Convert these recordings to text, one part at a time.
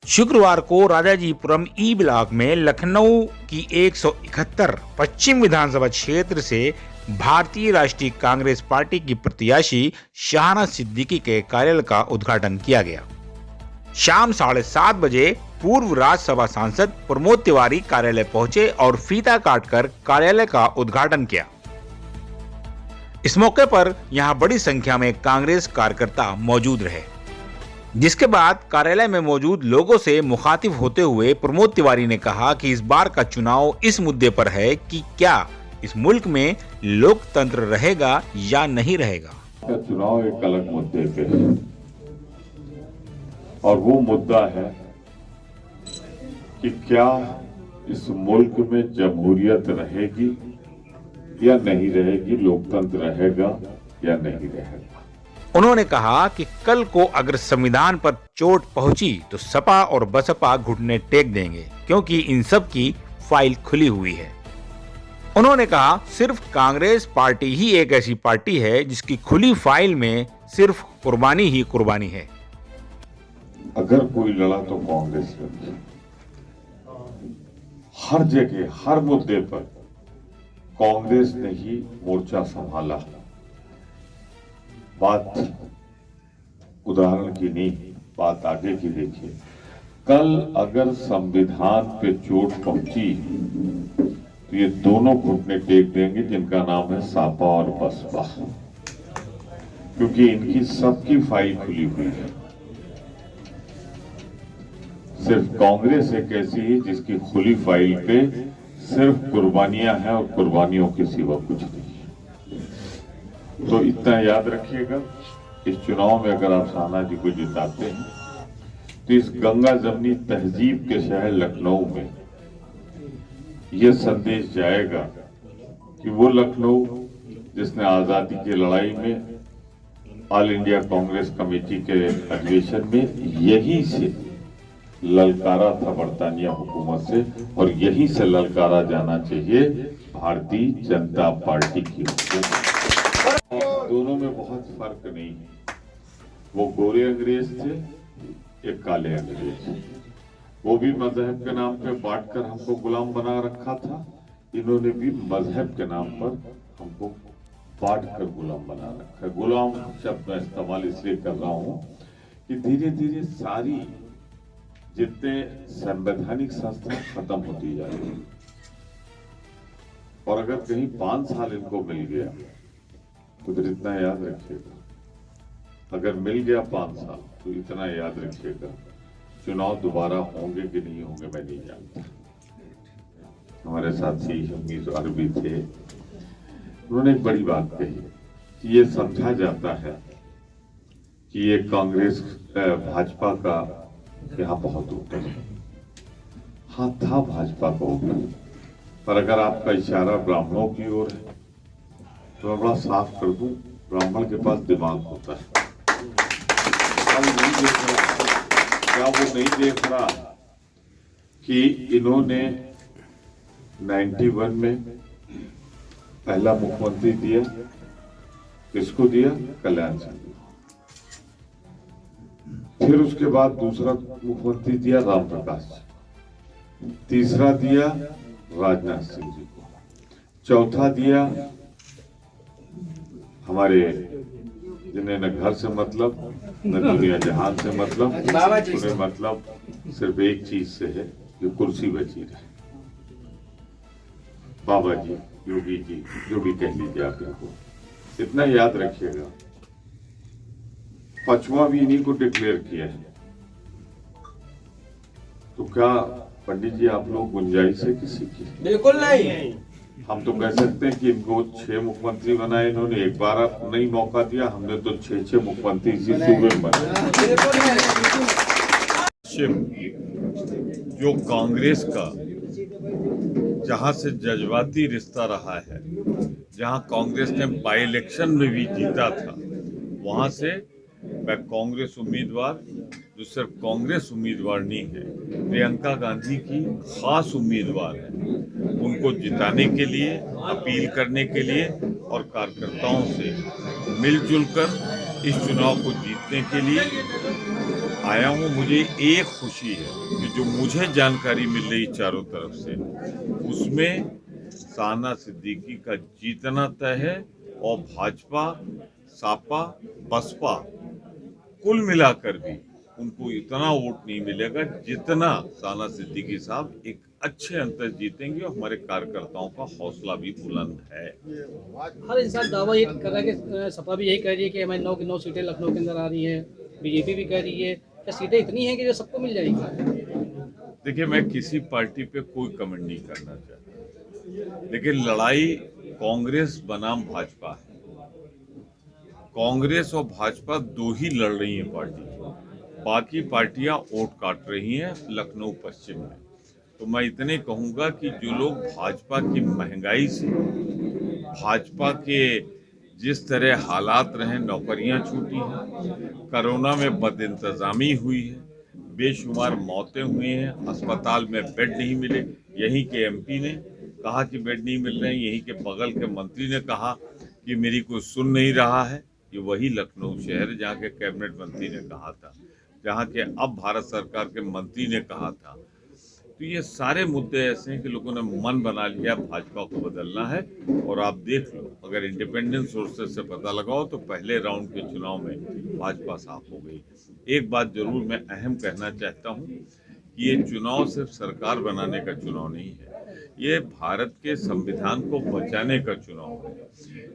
शुक्रवार को Rajajipuram E block में लखनऊ की 171 पश्चिम विधानसभा क्षेत्र से भारतीय राष्ट्रीय कांग्रेस पार्टी की प्रत्याशी शाहना सिद्दीकी के कार्यालय का उद्घाटन किया गया। शाम 7:30 बजे पूर्व राज्यसभा सांसद प्रमोद तिवारी कार्यालय पहुंचे और फीता काटकर कार्यालय का उद्घाटन किया। इस मौके पर यहां बड़ी संख्या में कांग्रेस कार्यकर्ता मौजूद रहे, जिसके बाद कार्यालय में मौजूद लोगों से मुखातिब होते हुए प्रमोद तिवारी ने कहा कि इस बार का चुनाव इस मुद्दे पर है कि क्या इस मुल्क में लोकतंत्र रहेगा या नहीं रहेगा। चुनाव एक अलग मुद्दे पे है और वो मुद्दा है कि क्या इस मुल्क में जमहूरियत रहेगी या नहीं रहेगी, लोकतंत्र रहेगा या नहीं रहेगा। उन्होंने कहा कि कल को अगर संविधान पर चोट पहुंची तो सपा और बसपा घुटने टेक देंगे, क्योंकि इन सब की फाइल खुली हुई है। उन्होंने कहा सिर्फ कांग्रेस पार्टी ही एक ऐसी पार्टी है जिसकी खुली फाइल में सिर्फ कुर्बानी ही कुर्बानी है। अगर कोई लड़ा तो कांग्रेस लड़ी। हर जगह हर मुद्दे पर कांग्रेस ने ही मोर्चा संभाला। बात उदाहरण की नहीं, बात आगे की देखिए। कल अगर संविधान पे चोट पहुंची तो ये दोनों घुटने टेक देंगे जिनका नाम है सपा और बसपा, क्योंकि इनकी सबकी फाइल खुली हुई है। सिर्फ कांग्रेस एक ऐसी है जिसकी खुली फाइल पे सिर्फ कुर्बानियां हैं और कुर्बानियों के सिवा कुछ नहीं। तो इतना याद रखिएगा, इस चुनाव में अगर आप शाहना जी को जिताते हैं तो इस गंगा जमनी तहजीब के शहर लखनऊ में यह संदेश जाएगा कि वो लखनऊ जिसने आजादी की लड़ाई में ऑल इंडिया कांग्रेस कमेटी के अधिवेशन में यहीं से ललकारा था बरतानिया हुकूमत से, और यहीं से ललकारा जाना चाहिए भारतीय जनता पार्टी की हुकूमत। दोनों में बहुत फर्क नहीं है। वो गोरे अंग्रेज थे, एक काले अंग्रेज थे। वो भी मजहब के नाम पे बांटकर हमको गुलाम बना रखा था, इन्होंने भी मजहब के नाम पर हमको बांटकर गुलाम बना रखा है। गुलाम शब्द मैं इस्तेमाल इसलिए कर रहा हूं कि धीरे धीरे सारी जितने संवैधानिक संस्था खत्म होती जा रही है, और अगर कहीं 5 साल इनको मिल गया तो फिर इतना याद रखिएगा, अगर मिल गया 5 साल तो इतना याद रखिएगा, चुनाव दोबारा होंगे कि नहीं होंगे मैं नहीं जानता। हमारे साथी उम्मीदवार भी थे, उन्होंने एक बड़ी बात कही कि ये समझा जाता है कि ये कांग्रेस भाजपा का यहाँ बहुत ऊपर है। हाँ था भाजपा का ऊपर, पर अगर आपका इशारा ब्राह्मणों की ओर है तो मैं बड़ा साफ कर दूं, ब्राह्मण के पास दिमाग होता है। क्या वो नहीं देख रहा कि इन्होंने 91 में पहला मुख्यमंत्री दिया, किसको दिया? कल्याण सिंह। फिर उसके बाद दूसरा मुख्यमंत्री दिया राम प्रकाश, तीसरा दिया राजनाथ सिंह जी को, चौथा दिया हमारे जिन्हें न घर से मतलब न दुनिया जहान से मतलब, उन्हें मतलब सिर्फ एक चीज से है कि कुर्सी बची रहे। बाबा जी, योगी जी, जो भी कह लीजिए आप इनको, इतना याद रखिएगा। 5वां भी इन्हीं को डिक्लेयर किया है। तो क्या पंडित जी आप लोग गुंजाइश है किसी की? बिल्कुल नहीं। हम तो कह सकते हैं कि इनको 6 मुख्यमंत्री बनाए इन्होंने, एक बार नहीं मौका दिया, हमने तो 6 मुख्यमंत्री इसी सूबे में बनाए। जो कांग्रेस का जहां से जज्बाती रिश्ता रहा है, जहां कांग्रेस ने बाई इलेक्शन में भी जीता था, वहां से मैं कांग्रेस उम्मीदवार, जो सिर्फ कांग्रेस उम्मीदवार नहीं है, प्रियंका गांधी की खास उम्मीदवार है, उनको जिताने के लिए, अपील करने के लिए और कार्यकर्ताओं से मिलजुल कर इस चुनाव को जीतने के लिए आया हूँ, मुझे एक खुशी है कि जो मुझे जानकारी मिल रही चारों तरफ से, उसमें शाहनवाज सिद्दीकी का जीतना तय है और भाजपा, सपा, बसपा कुल मिलाकर भी उनको इतना वोट नहीं मिलेगा जितना शाहनवाज सिद्दीकी साहब एक अच्छे अंतर जीतेंगे और हमारे कार्यकर्ताओं का हौसला भी बुलंद है। हर इंसान दावा ये कर रहा है कि सपा भी यही कह रही है कि हमारी 9 की 9 सीटें लखनऊ के अंदर आ रही हैं, बीजेपी भी कह रही है। क्या सीटें इतनी हैं कि जो सबको मिल जाएगी? देखिए, मैं किसी पार्टी पे कोई कमेंट नहीं करना चाहता, लेकिन लड़ाई कांग्रेस बनाम भाजपा है। कांग्रेस और भाजपा दो ही लड़ रही हैं पार्टी, बाकी पार्टियां वोट काट रही हैं लखनऊ पश्चिम में। तो मैं इतने कहूंगा कि जो लोग भाजपा की महंगाई से, भाजपा के जिस तरह हालात रहे, नौकरियां छूटी हैं, कोरोना में बदइंतजामी हुई है, बेशुमार मौतें हुई हैं, अस्पताल में बेड नहीं मिले, यहीं के एमपी ने कहा कि बेड नहीं मिल रहे हैं, यहीं के बगल के मंत्री ने कहा कि मेरी कोई सुन नहीं रहा है। ये वही लखनऊ शहर जहाँ के कैबिनेट मंत्री ने कहा था, जहाँ के अब भारत सरकार के मंत्री ने कहा था। तो ये सारे मुद्दे ऐसे हैं कि लोगों ने मन बना लिया भाजपा को बदलना है। और आप देख लो, अगर इंडिपेंडेंट सोर्सेज से पता लगाओ तो पहले राउंड के चुनाव में भाजपा साफ हो गई। एक बात जरूर मैं अहम कहना चाहता हूँ कि ये चुनाव सिर्फ सरकार बनाने का चुनाव नहीं है, ये भारत के संविधान को बचाने का चुनाव है।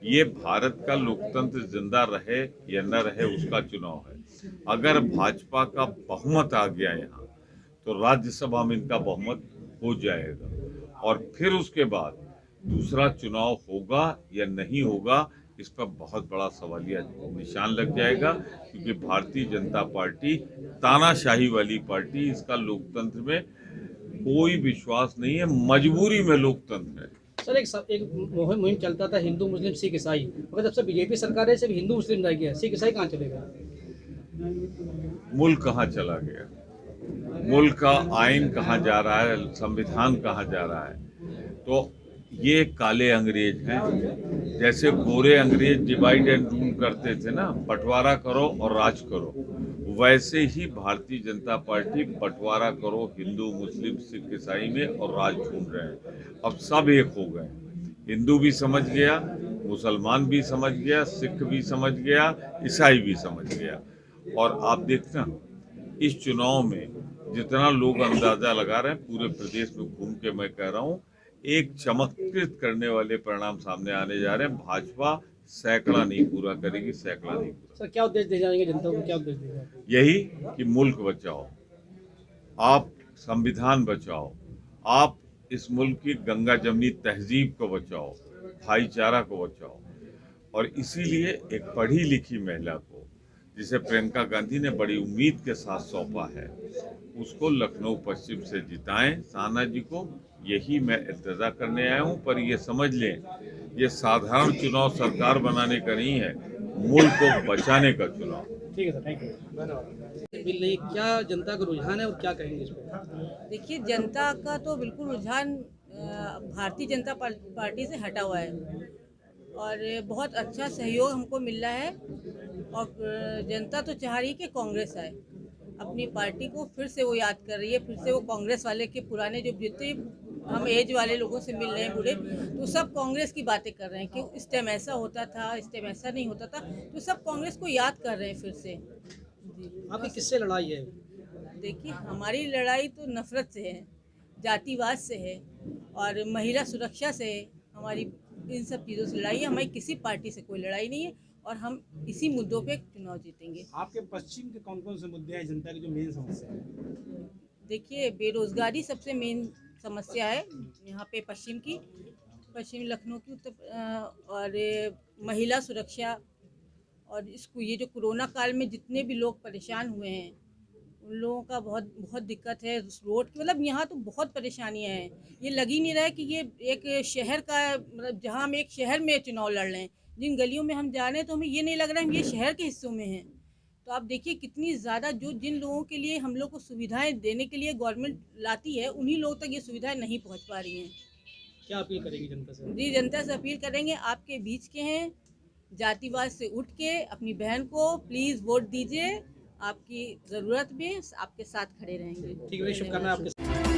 ये भारत का लोकतंत्र जिंदा रहे या न रहे उसका चुनाव है। अगर भाजपा का बहुमत आ गया यहाँ तो राज्यसभा में इनका बहुमत हो जाएगा और फिर उसके बाद दूसरा चुनाव होगा या नहीं होगा, इस पर बहुत बड़ा सवालिया निशान लग जाएगा, क्योंकि भारतीय जनता पार्टी तानाशाही वाली पार्टी, इसका लोकतंत्र में कोई विश्वास नहीं है, मजबूरी में लोकतंत्र है। सर, एक मुहिम चलता था हिंदू मुस्लिम सिख ईसाई, मगर जब से बीजेपी सरकार है सिर्फ हिंदू मुस्लिम रह गया, सिख ईसाई कहाँ चलेगा? मुल्क कहाँ चला गया? मुल्क का आइन कहाँ जा रहा है? संविधान कहाँ जा रहा है? तो ये काले अंग्रेज हैं। जैसे गोरे अंग्रेज डिवाइड एंड रूल करते थे ना, बंटवारा करो और राज करो, वैसे ही भारतीय जनता पार्टी बंटवारा करो हिंदू मुस्लिम सिख ईसाई में और राज ढूंढ रहे हैं। अब सब एक हो गए, हिंदू भी समझ गया, मुसलमान भी समझ गया, सिख भी समझ गया, ईसाई भी समझ गया। और आप देखना इस चुनाव में जितना लोग अंदाजा लगा रहे हैं, पूरे प्रदेश में घूम के मैं कह रहा हूँ, एक चमत्कृत करने वाले परिणाम सामने आने जा रहे हैं। भाजपा सैकड़ा नहीं पूरा करेगी, सैकड़ा नहीं पूरा। सर, क्या उद्देश्य दे जाएंगे जनता को? क्या उद्देश्य देगा? यही कि मुल्क बचाओ, आप संविधान बचाओ, आप इस मुल्क की गंगा जमनी तहजीब को बचाओ, भाईचारा को बचाओ। और इसीलिए एक पढ़ी लिखी महिला को, जिसे प्रियंका गांधी ने बड़ी उम्मीद के साथ सौंपा है, उसको लखनऊ पश्चिम से जिताएं शाहनवाज जी को, यही मैं इल्तजा करने आया हूं। पर ये समझ लें, ये साधारण चुनाव सरकार बनाने का नहीं है, मुल्क को बचाने का चुनाव। ठीक है सर, थैंक यू। मिल रही क्या जनता का रुझान है और क्या कहेंगे इस पर? देखिए, जनता का तो बिल्कुल रुझान भारतीय जनता पार्टी से हटा हुआ है और बहुत अच्छा सहयोग हमको मिल रहा है। और जनता तो चाह रही है कि कांग्रेस आए, अपनी पार्टी को फिर से वो याद कर रही है, फिर से वो कांग्रेस वाले के पुराने जो जितने हम एज वाले लोगों से मिल रहे हैं बूढ़े, तो सब कांग्रेस की बातें कर रहे हैं कि इस टाइम ऐसा होता था, इस टाइम ऐसा नहीं होता था, तो सब कांग्रेस को याद कर रहे हैं फिर से। जी, आपकी किससे लड़ाई है? देखिए, हमारी लड़ाई तो नफरत से है, जातिवाद से है और महिला सुरक्षा से है। हमारी इन सब चीज़ों से लड़ाई है, हमारी किसी पार्टी से कोई लड़ाई नहीं है और हम इसी मुद्दों पे चुनाव जीतेंगे। आपके पश्चिम के कौन कौन से मुद्दे हैं जनता की जो मेन समस्या है? देखिए, बेरोजगारी सबसे मेन समस्या है यहाँ पे पश्चिम लखनऊ की और महिला सुरक्षा। और इसको ये जो कोरोना काल में जितने भी लोग परेशान हुए हैं उन लोगों का बहुत दिक्कत है। रोड की मतलब यहाँ तो बहुत परेशानियाँ हैं, ये लग ही नहीं रहा है कि ये एक शहर का, मतलब जहाँ हम एक शहर में चुनाव लड़ रहे हैं, जिन गलियों में हम जा रहे हैं तो हमें ये नहीं लग रहा है हम ये शहर के हिस्सों में हैं। तो आप देखिए कितनी ज़्यादा जिन लोगों के लिए हम लोग को सुविधाएं देने के लिए गवर्नमेंट लाती है, उन्हीं लोगों तक ये सुविधाएं नहीं पहुंच पा रही हैं। क्या अपील करेगी जनता से? जी, जनता से अपील करेंगे, आपके बीच के हैं, जातिवाद से उठ के अपनी बहन को प्लीज़ वोट दीजिए आपकी ज़रूरत में आपके साथ खड़े रहेंगे। ठीक है, शुभकामनाएं आपके